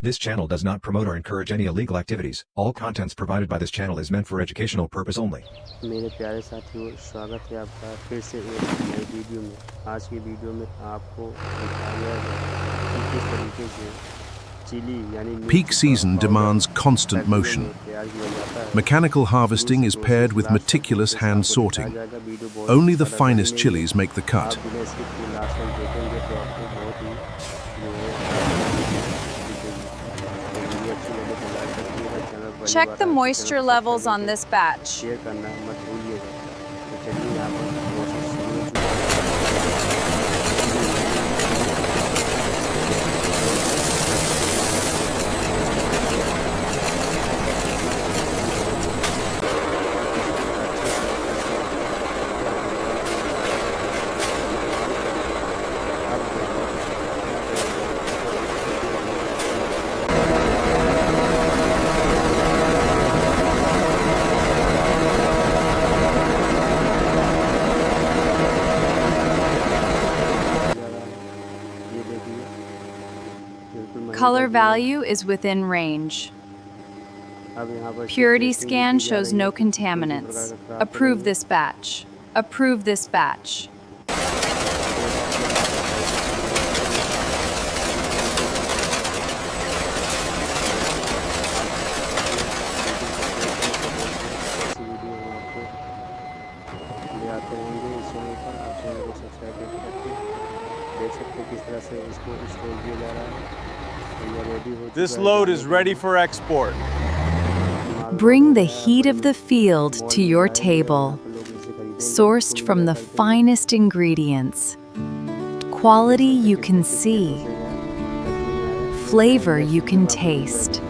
This channel does not promote or encourage any illegal activities. All contents provided by this channel is meant for educational purpose only. मेरे प्यारे साथियों, स्वागत है आपका फिर से एक नई वीडियो में। आज की वीडियो में आपको दिखाया है कि किस तरीके से चिली यानी Peak season demands constant motion. Mechanical harvesting is paired with meticulous hand sorting. Only the finest chilies make the cut. Check the moisture levels on this batch. Color value is within range. Purity scan shows no contaminants. Approve this batch. Approve this batch. This load is ready for export. Bring the heat of the field to your table. Sourced from the finest ingredients. Quality you can see. Flavor you can taste.